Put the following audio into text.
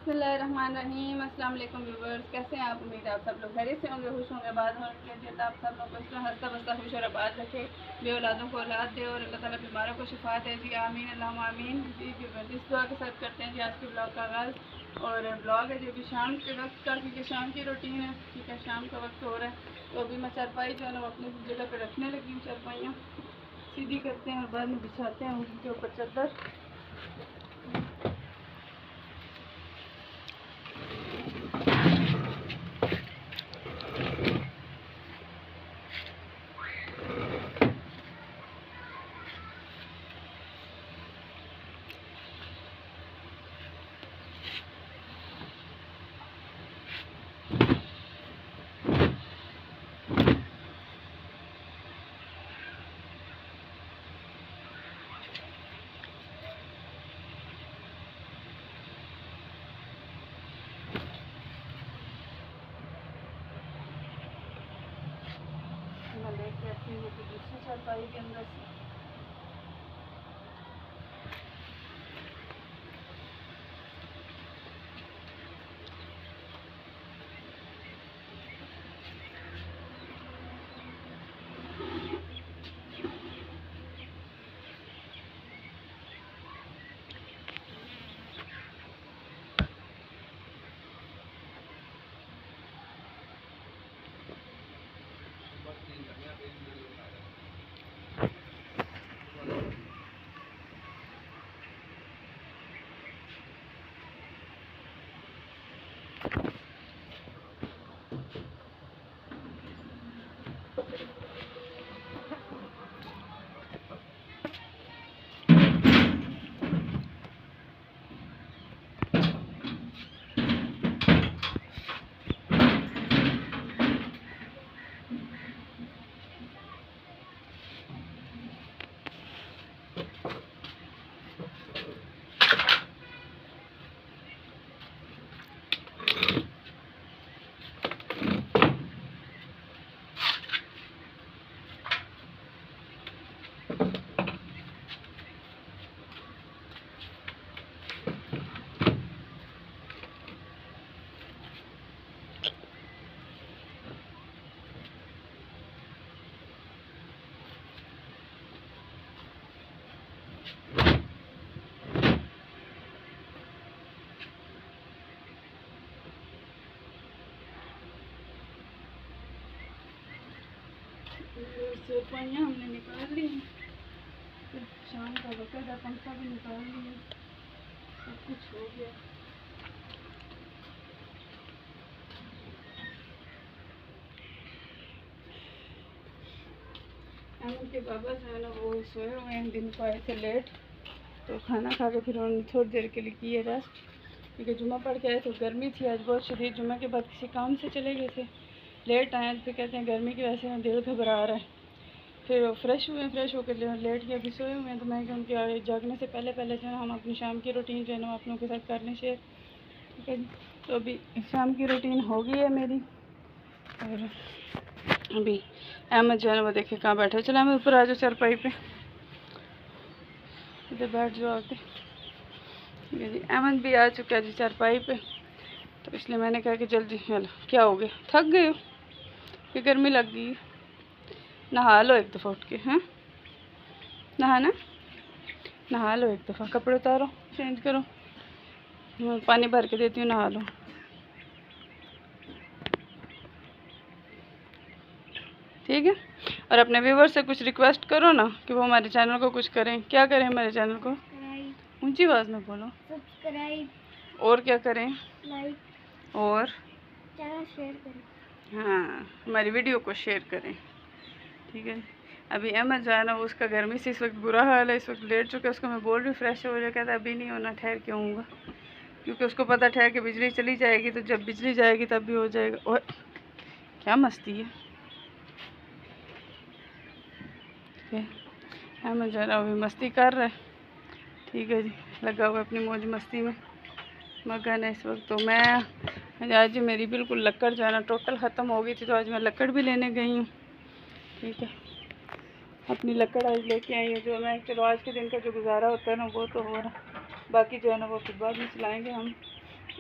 बिस्मिल्लाहिर्रहमानिर्रहीम। अस्सलाम वालेकुम व्यूअर्स, कैसे हैं आप? उम्मीद है आप सब लोग खैरियत से होंगे, खुश होंगे, आबाद होंगे। अल्लाह आप सब लोग को इस हंसता बसता खुश और आबाद रखे, बे औलादों को औलाद दे और अल्लाह ताला बीमारों को शिफा दे। जी आमीन, अल्लाहुम्मा आमीन। जी व्यूअर्स, इस दुआ के साथ करते हैं जी आज के ब्लॉग का आगाज़। और ब्लॉग है जो भी शाम के वक्त का, क्योंकि शाम की रूटीन है, ठीक है, शाम का वक्त हो रहा है। तो अभी मैं चारपाई जो है ना वो अपनी जगह पर रखने लगी हूँ। चारपाइयाँ सीधी करते हैं और बाद में बिछाते हैं उनके ऊपर चादर। मैं लेके आती हूँ तो दूसरी चारपाई के अंदर से चारपाइयाँ हमने निकाल ली हैं। फिर शाम का वक्त है, पंखा भी निकाल लिया, सब कुछ हो गया। उनके बाबा जो है ना वो सोए हुए हैं, दिन को आए थे लेट, तो खाना खा के फिर उन्होंने थोड़ी देर के लिए की है रेस्ट, क्योंकि जुम्मा पढ़ के आए तो गर्मी थी आज बहुत शदीद। जुम्मे के बाद किसी काम से चले गए थे, लेट आए, फिर कहते हैं गर्मी की वजह से दिल घबरा रहा है। फिर फ्रेश हुए, फ्रेश होकर लेट के अभी सोए हुए हैं। तो मैं कि उनके जागने से पहले पहले जो है हम अपनी शाम की रूटीन जो है ना आप लोगों के साथ कर लें शेयर, ठीक है। तो अभी शाम की रूटीन हो गई है मेरी, और अभी अहमद जो है ना वो देखे कहाँ बैठे। चलो अहमद ऊपर आ जाओ चारपाई पे, इधर बैठ जाओ आके। ठीक है जी, अहमद भी आ चुका है जी चारपाई पे, तो इसलिए मैंने कहा कि जल्दी। चलो क्या हो गया, थक गए हो कि गर्मी लग गई? नहा लो एक दफ़ा उठ के, हैं नहा लो एक दफ़ा, कपड़े उतारो, चेंज करो, मैं पानी भर के देती हूँ, नहा लो। ठीक है, और अपने व्यूवर से कुछ रिक्वेस्ट करो ना कि वो हमारे चैनल को कुछ करें। क्या करें हमारे चैनल को? ऊंची आवाज़ में बोलो। सब्सक्राइब। और क्या करें? लाइक। और चैनल शेयर करें। हाँ, हमारी वीडियो को शेयर करें, ठीक है। अभी अहमद जो है ना उसका गर्मी से इस वक्त बुरा हाल है, इस वक्त लेट चुका है। उसको मैं बोल रही हूँ फ्रेश हो जाए, कहता है अभी नहीं होना, ठहर के होऊंगा, क्योंकि उसको पता ठहर के बिजली चली जाएगी, तो जब बिजली जाएगी तब भी हो जाएगा। और क्या मस्ती है, ठीक है। अहमद जो है ना अभी मस्ती कर रहा है, ठीक है जी, लगा हुआ अपनी मौज मस्ती में मगन है इस वक्त। तो मैं आज मेरी बिल्कुल लकड़ जो है ना टोटल ख़त्म हो गई थी, तो आज मैं लकड़ भी लेने गई हूँ, ठीक है। अपनी लकड़ आज लेके आई हूँ, जो मैं चलो आज के दिन का जो गुजारा होता है ना वो तो हो रहा, बाकी जो है ना वो फिर बाद में चलाएँगे हम।